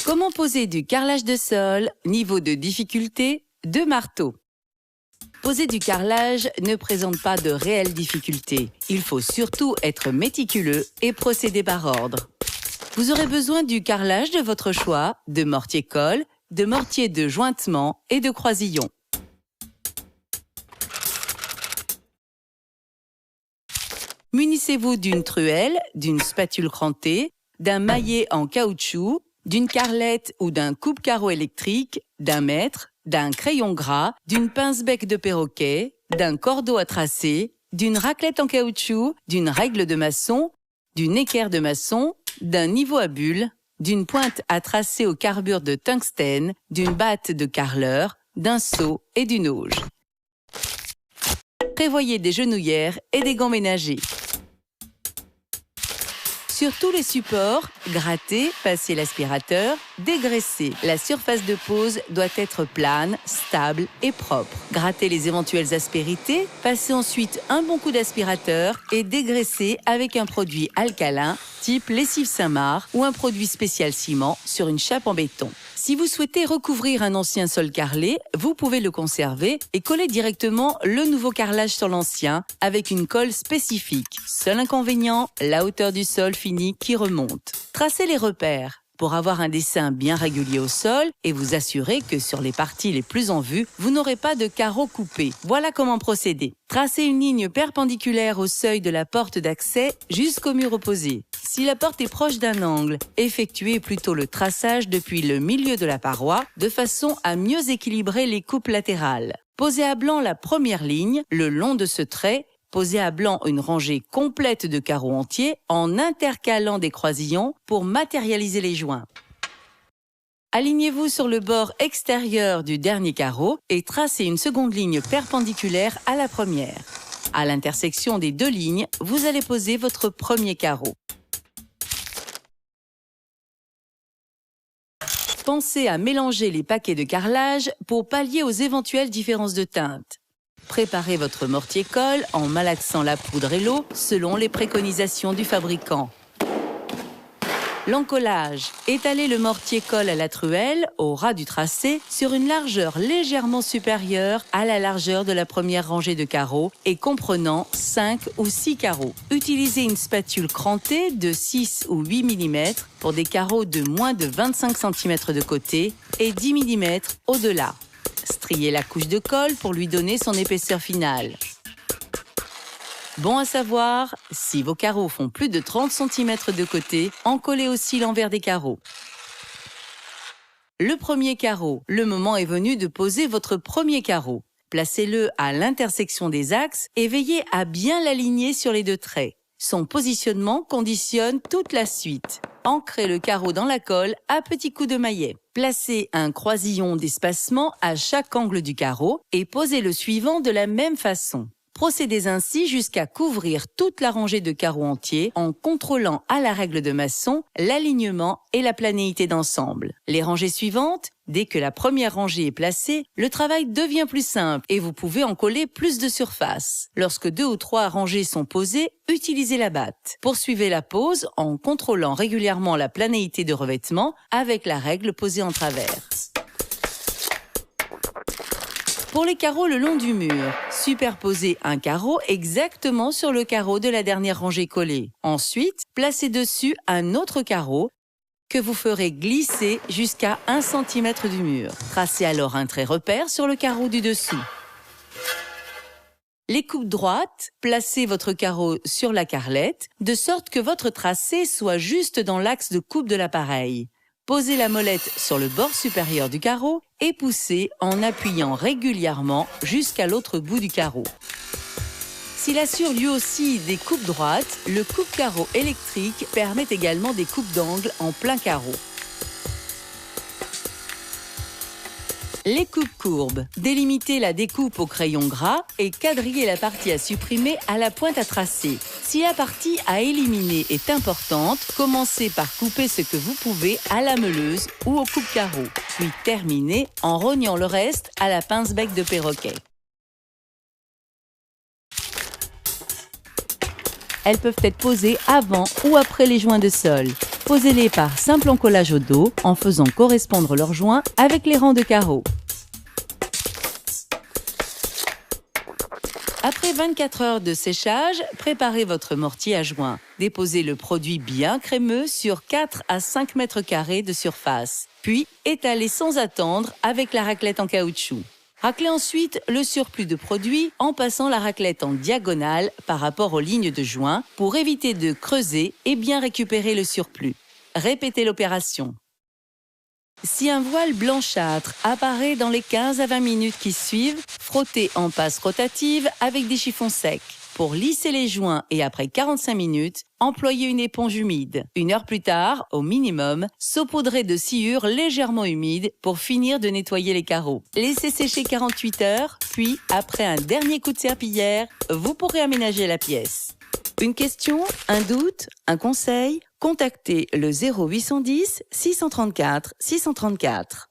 Comment poser du carrelage de sol, niveau de difficulté, 2 marteaux. Poser du carrelage ne présente pas de réelles difficultés. Il faut surtout être méticuleux et procéder par ordre. Vous aurez besoin du carrelage de votre choix, de mortier-colle, de mortier de jointement et de croisillon. Munissez-vous d'une truelle, d'une spatule crantée, d'un maillet en caoutchouc, d'une carrelette ou d'un coupe-carreau électrique, d'un mètre, d'un crayon gras, d'une pince-bec de perroquet, d'un cordeau à tracer, d'une raclette en caoutchouc, d'une règle de maçon, d'une équerre de maçon, d'un niveau à bulles, d'une pointe à tracer au carbure de tungstène, d'une batte de carreleur, d'un seau et d'une auge. Prévoyez des genouillères et des gants ménagers. Sur tous les supports, grattez, passez l'aspirateur, dégraissez. La surface de pose doit être plane, stable et propre. Grattez les éventuelles aspérités, passez ensuite un bon coup d'aspirateur et dégraissez avec un produit alcalin, type lessive Saint-Marc ou un produit spécial ciment sur une chape en béton. Si vous souhaitez recouvrir un ancien sol carrelé, vous pouvez le conserver et coller directement le nouveau carrelage sur l'ancien avec une colle spécifique. Seul inconvénient, la hauteur du sol fini qui remonte. Tracez les repères pour avoir un dessin bien régulier au sol et vous assurer que sur les parties les plus en vue, vous n'aurez pas de carreaux coupés. Voilà comment procéder. Tracez une ligne perpendiculaire au seuil de la porte d'accès jusqu'au mur opposé. Si la porte est proche d'un angle, effectuez plutôt le traçage depuis le milieu de la paroi de façon à mieux équilibrer les coupes latérales. Posez à blanc la première ligne le long de ce trait. Posez à blanc une rangée complète de carreaux entiers en intercalant des croisillons pour matérialiser les joints. Alignez-vous sur le bord extérieur du dernier carreau et tracez une seconde ligne perpendiculaire à la première. À l'intersection des deux lignes, vous allez poser votre premier carreau. Pensez à mélanger les paquets de carrelage pour pallier aux éventuelles différences de teinte. Préparez votre mortier-colle en malaxant la poudre et l'eau selon les préconisations du fabricant. L'encollage. Étalez le mortier-colle à la truelle, au ras du tracé, sur une largeur légèrement supérieure à la largeur de la première rangée de carreaux et comprenant 5 ou 6 carreaux. Utilisez une spatule crantée de 6 ou 8 mm pour des carreaux de moins de 25 cm de côté et 10 mm au-delà. Striez la couche de colle pour lui donner son épaisseur finale. Bon à savoir, si vos carreaux font plus de 30 cm de côté, encollez aussi l'envers des carreaux. Le premier carreau, le moment est venu de poser votre premier carreau. Placez-le à l'intersection des axes et veillez à bien l'aligner sur les deux traits. Son positionnement conditionne toute la suite. Ancrez le carreau dans la colle à petits coups de maillet. Placez un croisillon d'espacement à chaque angle du carreau et posez le suivant de la même façon. Procédez ainsi jusqu'à couvrir toute la rangée de carreaux entiers en contrôlant à la règle de maçon l'alignement et la planéité d'ensemble. Les rangées suivantes, dès que la première rangée est placée, le travail devient plus simple et vous pouvez en coller plus de surface. Lorsque 2 ou 3 rangées sont posées, utilisez la batte. Poursuivez la pose en contrôlant régulièrement la planéité de revêtement avec la règle posée en travers. Pour les carreaux le long du mur, superposez un carreau exactement sur le carreau de la dernière rangée collée. Ensuite, placez dessus un autre carreau que vous ferez glisser jusqu'à 1 cm du mur. Tracez alors un trait repère sur le carreau du dessous. Les coupes droites, placez votre carreau sur la carrelette, de sorte que votre tracé soit juste dans l'axe de coupe de l'appareil. Posez la molette sur le bord supérieur du carreau et poussez en appuyant régulièrement jusqu'à l'autre bout du carreau. S'il assure lui aussi des coupes droites, le coupe-carreau électrique permet également des coupes d'angle en plein carreau. Les coupes courbes. Délimitez la découpe au crayon gras et quadrillez la partie à supprimer à la pointe à tracer. Si la partie à éliminer est importante, commencez par couper ce que vous pouvez à la meuleuse ou au coupe-carreau, puis terminez en rognant le reste à la pince-bec de perroquet. Elles peuvent être posées avant ou après les joints de sol. Posez-les par simple encollage au dos en faisant correspondre leurs joints avec les rangs de carreaux. Après 24 heures de séchage, préparez votre mortier à joint. Déposez le produit bien crémeux sur 4 à 5 mètres carrés de surface. Puis, étalez sans attendre avec la raclette en caoutchouc. Raclez ensuite le surplus de produit en passant la raclette en diagonale par rapport aux lignes de joint pour éviter de creuser et bien récupérer le surplus. Répétez l'opération. Si un voile blanchâtre apparaît dans les 15 à 20 minutes qui suivent, frottez en passe rotative avec des chiffons secs. Pour lisser les joints et après 45 minutes, employez une éponge humide. 1 heure plus tard, au minimum, saupoudrez de sciure légèrement humide pour finir de nettoyer les carreaux. Laissez sécher 48 heures, puis après un dernier coup de serpillière, vous pourrez aménager la pièce. Une question, un doute, un conseil? Contactez le 0810 634 634.